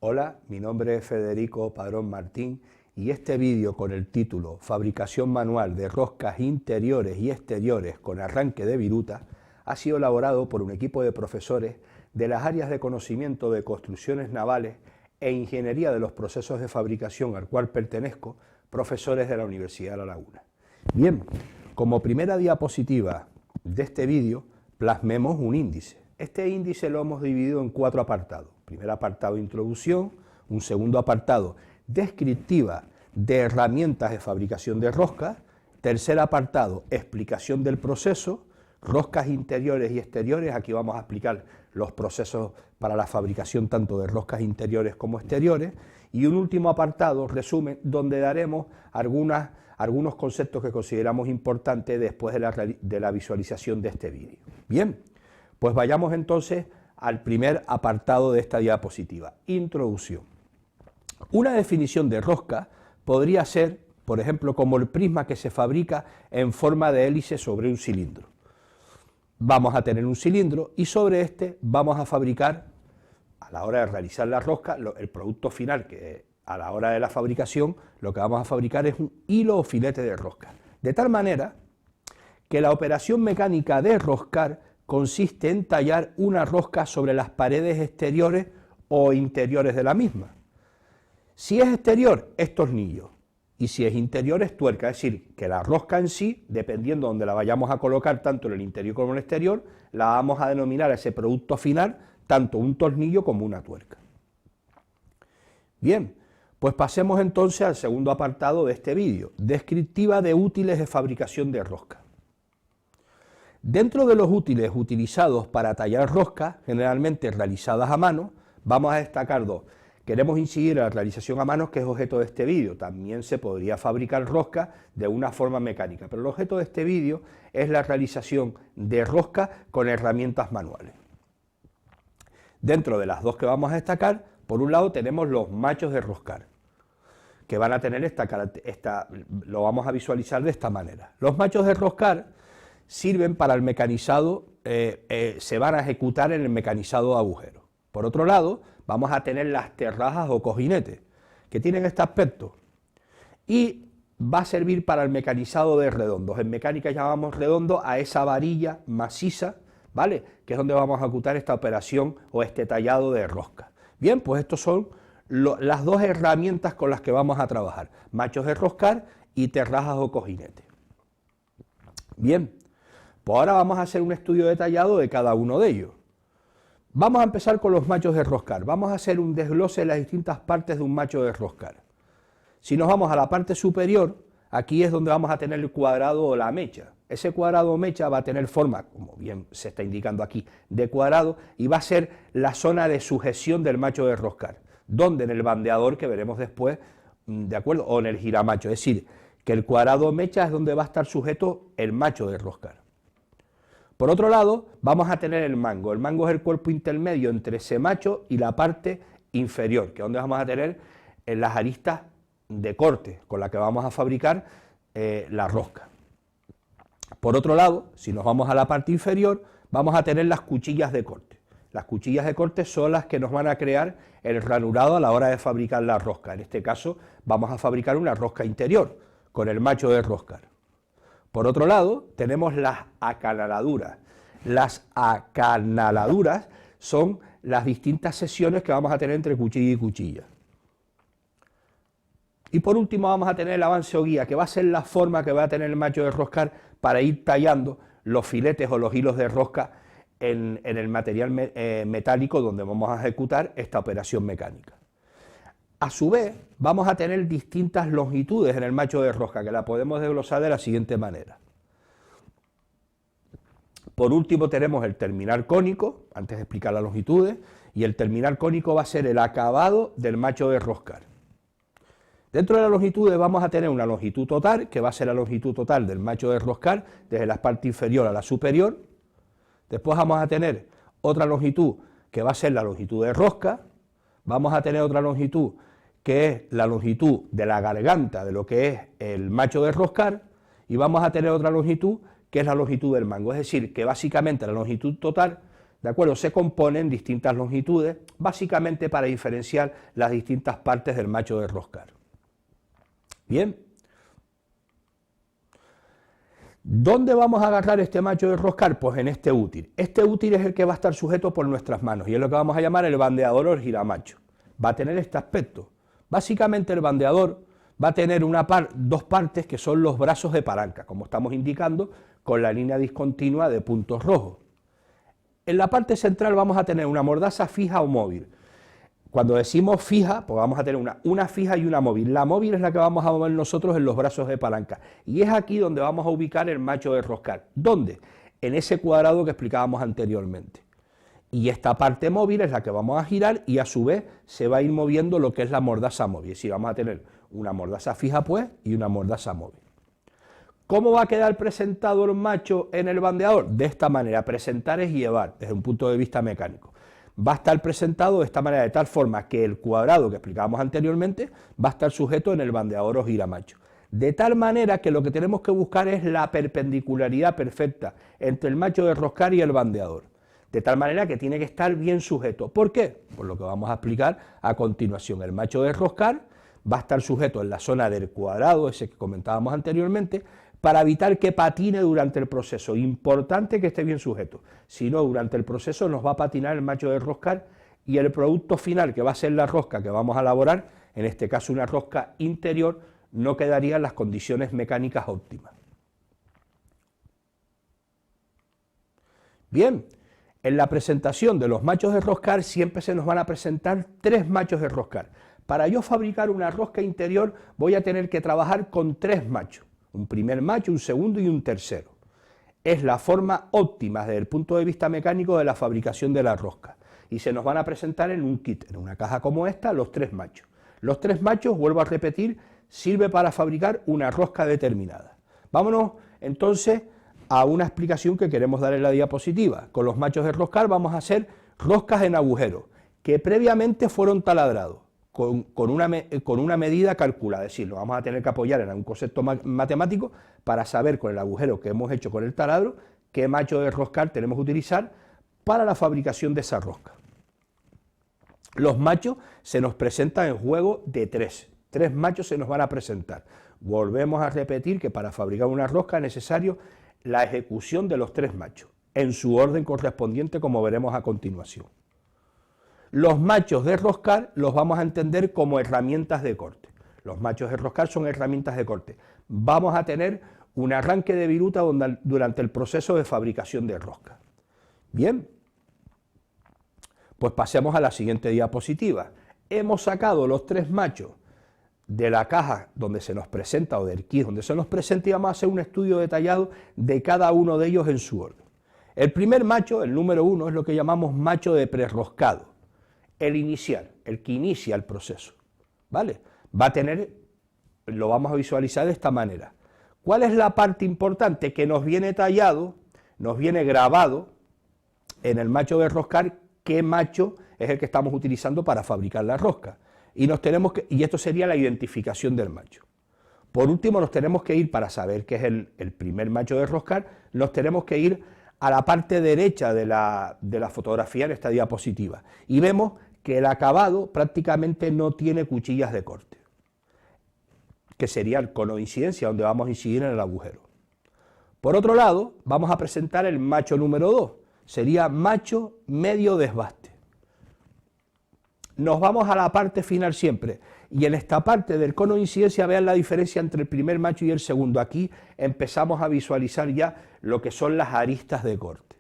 Hola, mi nombre es Federico Padrón Martín y este vídeo con el título Fabricación manual de roscas interiores y exteriores con arranque de viruta ha sido elaborado por un equipo de profesores de las áreas de conocimiento de construcciones navales e ingeniería de los procesos de fabricación al cual pertenezco, profesores de la Universidad de La Laguna. Bien, como primera diapositiva de este vídeo plasmemos un índice. Este índice lo hemos dividido en 4 apartados. Primer apartado, introducción; un segundo apartado, descriptiva de herramientas de fabricación de roscas; tercer apartado, explicación del proceso, roscas interiores y exteriores. Aquí vamos a explicar los procesos para la fabricación tanto de roscas interiores como exteriores; y un último apartado, resumen, donde daremos algunos conceptos que consideramos importantes después de la visualización de este vídeo. Bien, pues vayamos entonces al primer apartado de esta diapositiva, introducción. Una definición de rosca podría ser, por ejemplo, como el prisma que se fabrica en forma de hélice sobre un cilindro. Vamos a tener un cilindro y sobre este vamos a fabricar, a la hora de realizar la rosca, el producto final, que a la hora de la fabricación lo que vamos a fabricar es un hilo o filete de rosca. De tal manera que la operación mecánica de roscar consiste en tallar una rosca sobre las paredes exteriores o interiores de la misma. Si es exterior, es tornillo, y si es interior, es tuerca, es decir, que la rosca en sí, dependiendo de donde la vayamos a colocar, tanto en el interior como en el exterior, la vamos a denominar a ese producto final, tanto un tornillo como una tuerca. Bien, pues pasemos entonces al segundo apartado de este vídeo, descriptiva de útiles de fabricación de rosca. Dentro de los útiles utilizados para tallar roscas, generalmente realizadas a mano, vamos a destacar 2. Queremos incidir en la realización a mano, que es objeto de este vídeo. También se podría fabricar roscas de una forma mecánica, pero el objeto de este vídeo es la realización de roscas con herramientas manuales. Dentro de las 2 que vamos a destacar, por un lado tenemos los machos de roscar, que van a tener lo vamos a visualizar de esta manera. Los machos de roscar sirven para el mecanizado, se van a ejecutar en el mecanizado de agujeros. Por otro lado, vamos a tener las terrajas o cojinetes, que tienen este aspecto, y va a servir para el mecanizado de redondos. En mecánica llamamos redondo a esa varilla maciza, ¿vale?, que es donde vamos a ejecutar esta operación o este tallado de rosca. Bien, pues estos son las 2 herramientas con las que vamos a trabajar, machos de roscar y terrajas o cojinetes. Bien, pues ahora vamos a hacer un estudio detallado de cada uno de ellos. Vamos a empezar con los machos de roscar. Vamos a hacer un desglose de las distintas partes de un macho de roscar. Si nos vamos a la parte superior, aquí es donde vamos a tener el cuadrado o la mecha. Ese cuadrado o mecha va a tener forma, como bien se está indicando aquí, de cuadrado, y va a ser la zona de sujeción del macho de roscar, donde en el bandeador, que veremos después, ¿de acuerdo?, o en el giramacho, es decir, que el cuadrado o mecha es donde va a estar sujeto el macho de roscar. Por otro lado, vamos a tener el mango. El mango es el cuerpo intermedio entre ese macho y la parte inferior, que es donde vamos a tener las aristas de corte con la que vamos a fabricar la rosca. Por otro lado, si nos vamos a la parte inferior, vamos a tener las cuchillas de corte. Las cuchillas de corte son las que nos van a crear el ranurado a la hora de fabricar la rosca. En este caso, vamos a fabricar una rosca interior con el macho de roscar. Por otro lado, tenemos las acanaladuras. Las acanaladuras son las distintas secciones que vamos a tener entre cuchilla y cuchilla. Y por último vamos a tener el avance o guía, que va a ser la forma que va a tener el macho de roscar para ir tallando los filetes o los hilos de rosca en el material metálico donde vamos a ejecutar esta operación mecánica. A su vez, vamos a tener distintas longitudes en el macho de rosca, que la podemos desglosar de la siguiente manera. Por último tenemos el terminal cónico, antes de explicar las longitudes, y el terminal cónico va a ser el acabado del macho de roscar. Dentro de las longitudes vamos a tener una longitud total, que va a ser la longitud total del macho de roscar, desde la parte inferior a la superior. Después vamos a tener otra longitud, que va a ser la longitud de rosca. Vamos a tener otra longitud, que es la longitud de la garganta de lo que es el macho de roscar, y vamos a tener otra longitud, que es la longitud del mango. Es decir, que básicamente la longitud total ¿De acuerdo? Se compone en distintas longitudes, básicamente para diferenciar las distintas partes del macho de roscar. Bien. ¿Dónde vamos a agarrar este macho de roscar? Pues en este útil. Este útil es el que va a estar sujeto por nuestras manos y es lo que vamos a llamar el bandeador o el giramacho. Va a tener este aspecto. Básicamente el bandeador va a tener dos partes que son los brazos de palanca, como estamos indicando con la línea discontinua de puntos rojos. En la parte central vamos a tener una mordaza fija o móvil. Cuando decimos fija, pues vamos a tener una fija y una móvil. La móvil es la que vamos a mover nosotros en los brazos de palanca. Y es aquí donde vamos a ubicar el macho de roscar. ¿Dónde? En ese cuadrado que explicábamos anteriormente. Y esta parte móvil es la que vamos a girar y a su vez se va a ir moviendo lo que es la mordaza móvil. Es decir, vamos a tener una mordaza fija pues y una mordaza móvil. ¿Cómo va a quedar presentado el macho en el bandeador? De esta manera. Presentar es llevar, desde un punto de vista mecánico. Va a estar presentado de esta manera, de tal forma que el cuadrado que explicábamos anteriormente va a estar sujeto en el bandeador o giramacho. De tal manera que lo que tenemos que buscar es la perpendicularidad perfecta entre el macho de roscar y el bandeador. De tal manera que tiene que estar bien sujeto. ¿Por qué? Por lo que vamos a explicar a continuación. El macho de roscar va a estar sujeto en la zona del cuadrado, ese que comentábamos anteriormente, para evitar que patine durante el proceso. Importante que esté bien sujeto, si no, durante el proceso nos va a patinar el macho de roscar y el producto final, que va a ser la rosca que vamos a elaborar, en este caso una rosca interior, no quedaría en las condiciones mecánicas óptimas. Bien, en la presentación de los machos de roscar siempre se nos van a presentar 3 machos de roscar. Para yo fabricar una rosca interior voy a tener que trabajar con 3 machos. Un primer macho, un segundo y un tercero. Es la forma óptima desde el punto de vista mecánico de la fabricación de la rosca. Y se nos van a presentar en un kit, en una caja como esta, los 3 machos. Los 3 machos, vuelvo a repetir, sirve para fabricar una rosca determinada. Vámonos entonces a una explicación que queremos dar en la diapositiva. Con los machos de roscar vamos a hacer roscas en agujero, que previamente fueron taladrados. Con una medida calculada, es decir, lo vamos a tener que apoyar en algún concepto matemático para saber con el agujero que hemos hecho con el taladro qué macho de roscar tenemos que utilizar para la fabricación de esa rosca. Los machos se nos presentan en juego de 3 machos se nos van a presentar. Volvemos a repetir que para fabricar una rosca es necesario la ejecución de los 3 machos, en su orden correspondiente como veremos a continuación. Los machos de roscar los vamos a entender como herramientas de corte. Los machos de roscar son herramientas de corte. Vamos a tener un arranque de viruta durante el proceso de fabricación de rosca. Bien, pues pasemos a la siguiente diapositiva. Hemos sacado los 3 machos de la caja donde se nos presenta o del kit donde se nos presenta y vamos a hacer un estudio detallado de cada uno de ellos en su orden. El primer macho, el número 1, es lo que llamamos macho de prerroscado. El inicial, el que inicia el proceso, ¿vale? Va a tener, lo vamos a visualizar de esta manera. ¿Cuál es la parte importante? Que nos viene tallado, nos viene grabado en el macho de roscar qué macho es el que estamos utilizando para fabricar la rosca. Y esto sería la identificación del macho. Por último, nos tenemos que ir, para saber qué es el primer macho de roscar, nos tenemos que ir a la parte derecha de la fotografía en esta diapositiva y vemos que el acabado prácticamente no tiene cuchillas de corte, que sería el cono de incidencia donde vamos a incidir en el agujero. Por otro lado, vamos a presentar el macho número 2, sería macho medio desbaste. Nos vamos a la parte final siempre, y en esta parte del cono de incidencia vean la diferencia entre el primer macho y el segundo. Aquí empezamos a visualizar ya lo que son las aristas de corte.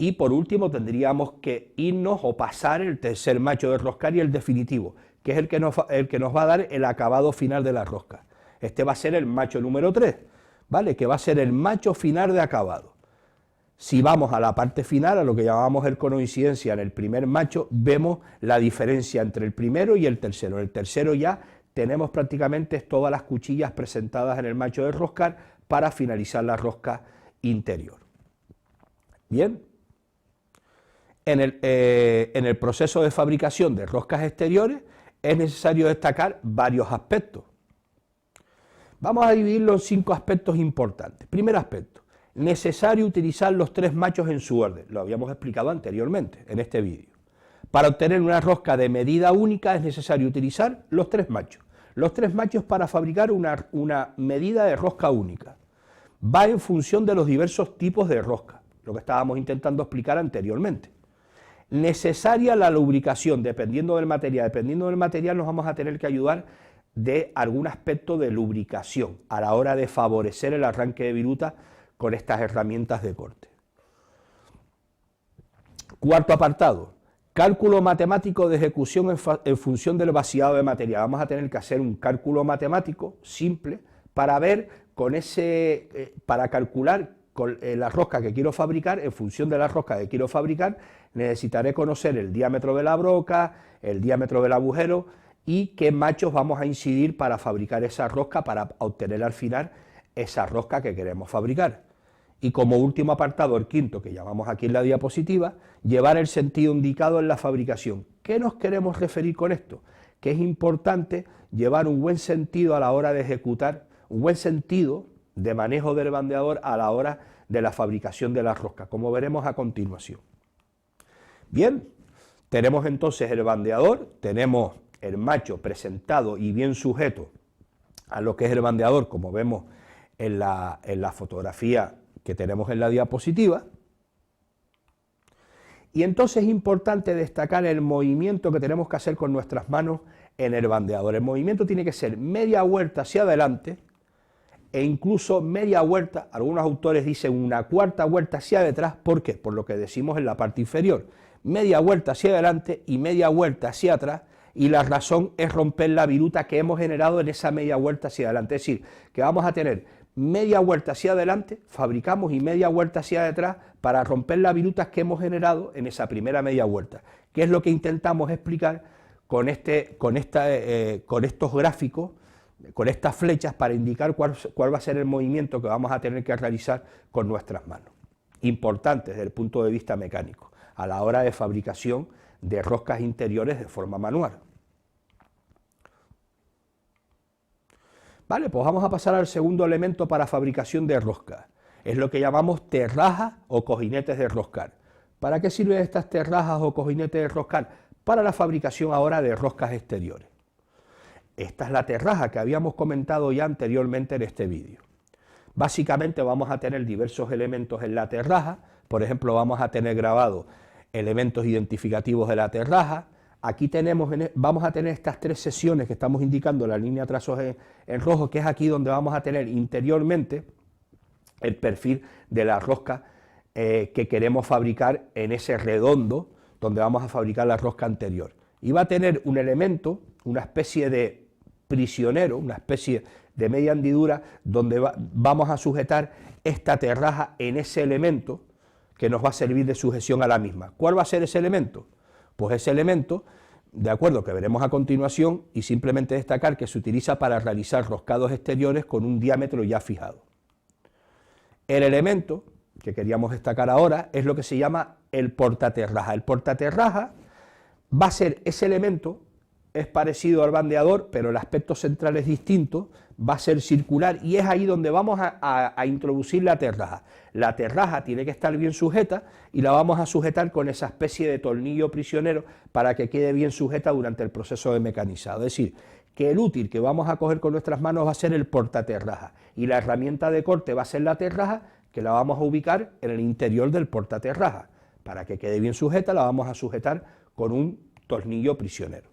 Y por último tendríamos que irnos o pasar el tercer macho de roscar y el definitivo, que es el que nos va a dar el acabado final de la rosca. Este va a ser el macho número 3, ¿vale? Que va a ser el macho final de acabado. Si vamos a la parte final, a lo que llamamos el cono de incidencia en el primer macho, vemos la diferencia entre el primero y el tercero. En el tercero ya tenemos prácticamente todas las cuchillas presentadas en el macho de roscar para finalizar la rosca interior. Bien, en el proceso de fabricación de roscas exteriores es necesario destacar varios aspectos. Vamos a dividirlo en 5 aspectos importantes. Primer aspecto, necesario utilizar los 3 machos en su orden, lo habíamos explicado anteriormente en este vídeo. Para obtener una rosca de medida única es necesario utilizar los 3 machos. Los 3 machos para fabricar una medida de rosca única. Va en función de los diversos tipos de rosca, lo que estábamos intentando explicar anteriormente. Necesaria la lubricación, dependiendo del material nos vamos a tener que ayudar de algún aspecto de lubricación a la hora de favorecer el arranque de viruta con estas herramientas de corte. Cuarto apartado, cálculo matemático de ejecución en función del vaciado de material. Vamos a tener que hacer un cálculo matemático simple para ver para calcular con la rosca que quiero fabricar. En función de la rosca que quiero fabricar, necesitaré conocer el diámetro de la broca, el diámetro del agujero y qué machos vamos a incidir para fabricar esa rosca, para obtener al final esa rosca que queremos fabricar. Y como último apartado, el quinto, que llamamos aquí en la diapositiva, llevar el sentido indicado en la fabricación. ¿Qué nos queremos referir con esto? Que es importante llevar un buen sentido a la hora de ejecutar, un buen sentido de manejo del bandeador a la hora de la fabricación de la rosca, como veremos a continuación. Bien, tenemos entonces el bandeador, tenemos el macho presentado y bien sujeto a lo que es el bandeador, como vemos en la fotografía que tenemos en la diapositiva. Y entonces es importante destacar el movimiento que tenemos que hacer con nuestras manos en el bandeador. El movimiento tiene que ser media vuelta hacia adelante e incluso media vuelta, algunos autores dicen una cuarta vuelta hacia detrás. ¿Por qué? Por lo que decimos en la parte inferior. Media vuelta hacia adelante y media vuelta hacia atrás, y la razón es romper la viruta que hemos generado en esa media vuelta hacia adelante. Es decir, que vamos a tener media vuelta hacia adelante, fabricamos, y media vuelta hacia detrás para romper las virutas que hemos generado en esa primera media vuelta, que es lo que intentamos explicar con estos gráficos, con estas flechas, para indicar cuál va a ser el movimiento que vamos a tener que realizar con nuestras manos. Importante desde el punto de vista mecánico, a la hora de fabricación de roscas interiores de forma manual. Vale, pues vamos a pasar al segundo elemento para fabricación de roscas. Es lo que llamamos terrajas o cojinetes de roscar. ¿Para qué sirven estas terrajas o cojinetes de roscar? Para la fabricación ahora de roscas exteriores. Esta es la terraja que habíamos comentado ya anteriormente en este vídeo. Básicamente vamos a tener diversos elementos en la terraja. Por ejemplo, vamos a tener grabados elementos identificativos de la terraja. Aquí vamos a tener estas 3 secciones que estamos indicando en la línea trazos en rojo, que es aquí donde vamos a tener interiormente el perfil de la rosca que queremos fabricar en ese redondo donde vamos a fabricar la rosca anterior. Y va a tener un elemento, una especie de prisionero, una especie de media hendidura, donde vamos a sujetar esta terraja en ese elemento que nos va a servir de sujeción a la misma. ¿Cuál va a ser ese elemento? Pues ese elemento, de acuerdo, que veremos a continuación, y simplemente destacar que se utiliza para realizar roscados exteriores con un diámetro ya fijado. El elemento que queríamos destacar ahora es lo que se llama el portaterraja. El portaterraja va a ser ese elemento, es parecido al bandeador, pero el aspecto central es distinto, va a ser circular, y es ahí donde vamos a introducir la terraja. La terraja tiene que estar bien sujeta y la vamos a sujetar con esa especie de tornillo prisionero para que quede bien sujeta durante el proceso de mecanizado. Es decir, que el útil que vamos a coger con nuestras manos va a ser el portaterraja y la herramienta de corte va a ser la terraja, que la vamos a ubicar en el interior del portaterraja. Para que quede bien sujeta la vamos a sujetar con un tornillo prisionero.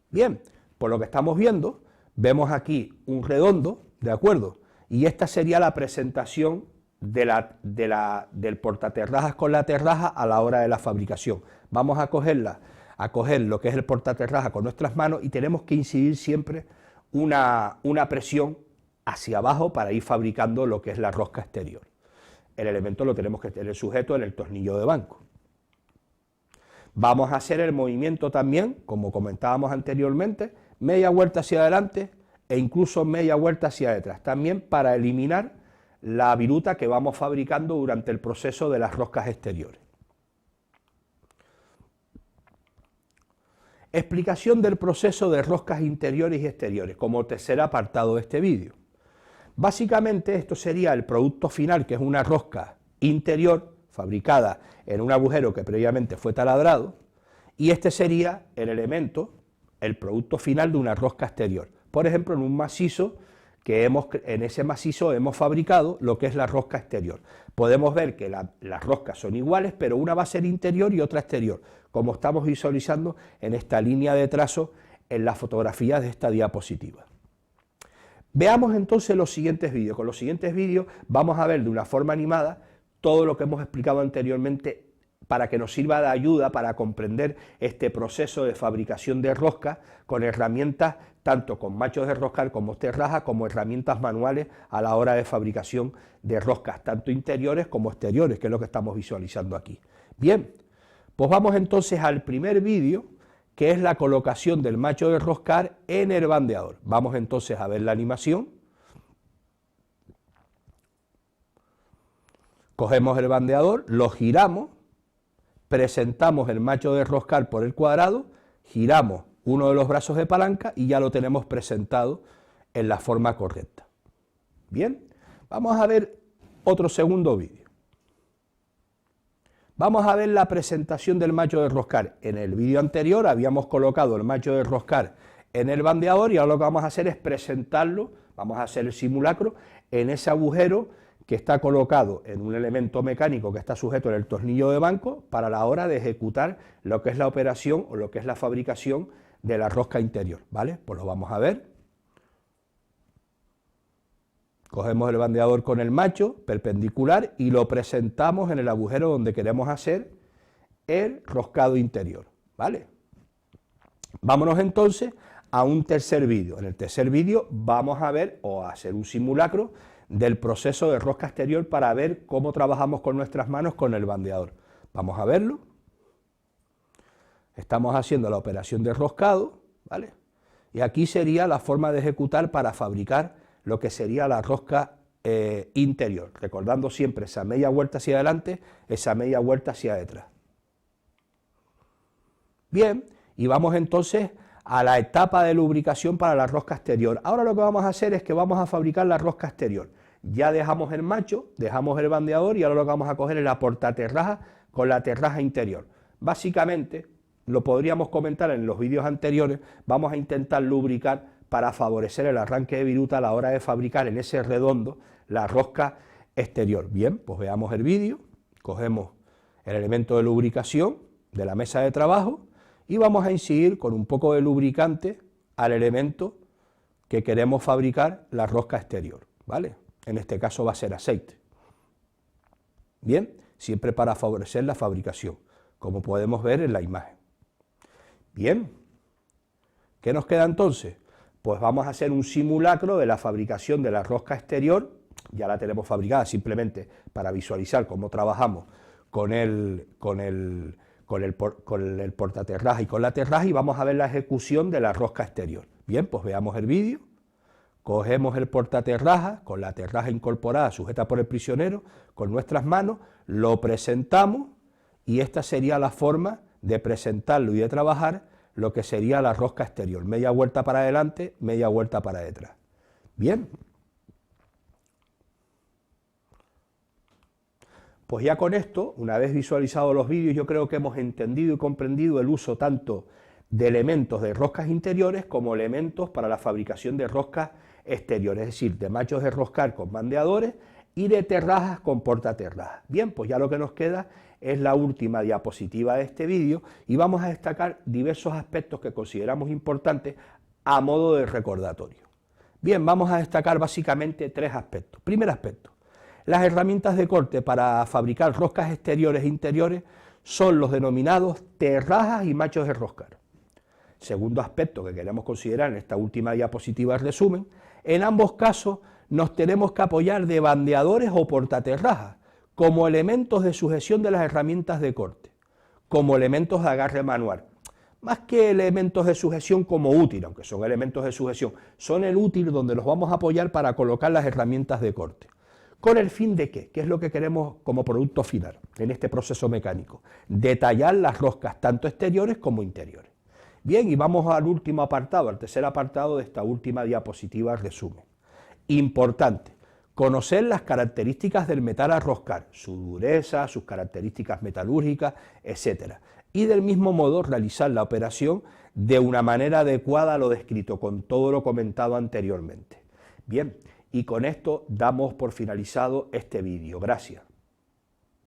Bien, por lo que estamos viendo, vemos aquí un redondo, ¿de acuerdo? Y esta sería la presentación del portaterrajas con la terraja a la hora de la fabricación. Vamos a coger lo que es el portaterraja con nuestras manos y tenemos que incidir siempre una presión hacia abajo para ir fabricando lo que es la rosca exterior. El elemento lo tenemos que tener sujeto en el tornillo de banco. Vamos a hacer el movimiento también, como comentábamos anteriormente, media vuelta hacia adelante e incluso media vuelta hacia detrás, también para eliminar la viruta que vamos fabricando durante el proceso de las roscas exteriores. Explicación del proceso de roscas interiores y exteriores, como tercer apartado de este vídeo. Básicamente esto sería el producto final, que es una rosca interior fabricada en un agujero que previamente fue taladrado, y este sería el elemento, el producto final de una rosca exterior. Por ejemplo, en un macizo en ese macizo hemos fabricado lo que es la rosca exterior. Podemos ver que las roscas son iguales, pero una va a ser interior y otra exterior, como estamos visualizando en esta línea de trazo en la fotografía de esta diapositiva. Veamos entonces los siguientes vídeos. Con los siguientes vídeos vamos a ver de una forma animada todo lo que hemos explicado anteriormente para que nos sirva de ayuda para comprender este proceso de fabricación de roscas con herramientas tanto con machos de roscar como terrajas, como herramientas manuales a la hora de fabricación de roscas, tanto interiores como exteriores, que es lo que estamos visualizando aquí. Bien, pues vamos entonces al primer vídeo, que es la colocación del macho de roscar en el bandeador. Vamos entonces a ver la animación. Cogemos el bandeador, lo giramos, presentamos el macho de roscar por el cuadrado, giramos uno de los brazos de palanca y ya lo tenemos presentado en la forma correcta. Bien, vamos a ver otro segundo vídeo. Vamos a ver la presentación del macho de roscar. En el vídeo anterior habíamos colocado el macho de roscar en el bandeador y ahora lo que vamos a hacer es presentarlo, vamos a hacer el simulacro en ese agujero que está colocado en un elemento mecánico que está sujeto en el tornillo de banco para la hora de ejecutar lo que es la operación o lo que es la fabricación de la rosca interior, ¿vale? Pues lo vamos a ver. Cogemos el bandeador con el macho perpendicular y lo presentamos en el agujero donde queremos hacer el roscado interior, ¿vale? Vámonos entonces a un tercer vídeo. En el tercer vídeo vamos a ver o a hacer un simulacro del proceso de rosca exterior para ver cómo trabajamos con nuestras manos con el bandeador. Vamos a verlo. Estamos haciendo la operación de roscado, ¿vale? Y aquí sería la forma de ejecutar para fabricar lo que sería la rosca interior, recordando siempre esa media vuelta hacia adelante, esa media vuelta hacia detrás. Bien, y vamos entonces a la etapa de lubricación para la rosca exterior. Ahora lo que vamos a hacer es que vamos a fabricar la rosca exterior. Ya dejamos el macho, dejamos el bandeador y ahora lo que vamos a coger es la portaterraja con la terraja interior. Básicamente, lo podríamos comentar en los vídeos anteriores, vamos a intentar lubricar para favorecer el arranque de viruta a la hora de fabricar en ese redondo la rosca exterior. Bien, pues veamos el vídeo, cogemos el elemento de lubricación de la mesa de trabajo y vamos a incidir con un poco de lubricante al elemento que queremos fabricar la rosca exterior, ¿vale? En este caso va a ser aceite. Bien, siempre para favorecer la fabricación, como podemos ver en la imagen. Bien, ¿qué nos queda entonces? Pues vamos a hacer un simulacro de la fabricación de la rosca exterior, ya la tenemos fabricada simplemente para visualizar cómo trabajamos con el portaterraja y con la terraja y vamos a ver la ejecución de la rosca exterior. Bien, pues veamos el vídeo, cogemos el portaterraja con la terraja incorporada sujeta por el prisionero con nuestras manos, lo presentamos y esta sería la forma de presentarlo y de trabajar lo que sería la rosca exterior, media vuelta para adelante, media vuelta para detrás. Bien, pues ya con esto, una vez visualizados los vídeos, yo creo que hemos entendido y comprendido el uso tanto de elementos de roscas interiores como elementos para la fabricación de roscas exteriores, es decir, de machos de roscar con bandeadores y de terrajas con portaterrajas. Bien, pues ya lo que nos queda es la última diapositiva de este vídeo y vamos a destacar diversos aspectos que consideramos importantes a modo de recordatorio. Bien, vamos a destacar básicamente tres aspectos. Primer aspecto, las herramientas de corte para fabricar roscas exteriores e interiores son los denominados terrajas y machos de roscar. Segundo aspecto que queremos considerar en esta última diapositiva de resumen, en ambos casos nos tenemos que apoyar de bandeadores o portaterrajas como elementos de sujeción de las herramientas de corte, como elementos de agarre manual, más que elementos de sujeción como útil, aunque son elementos de sujeción, son el útil donde los vamos a apoyar para colocar las herramientas de corte. ¿Con el fin de qué? ¿Qué es lo que queremos como producto final en este proceso mecánico? Detallar las roscas tanto exteriores como interiores. Bien, y vamos al último apartado, al tercer apartado de esta última diapositiva resumen. Importante, conocer las características del metal a roscar, su dureza, sus características metalúrgicas, etc. Y del mismo modo realizar la operación de una manera adecuada a lo descrito, con todo lo comentado anteriormente. Bien, y con esto damos por finalizado este vídeo. Gracias.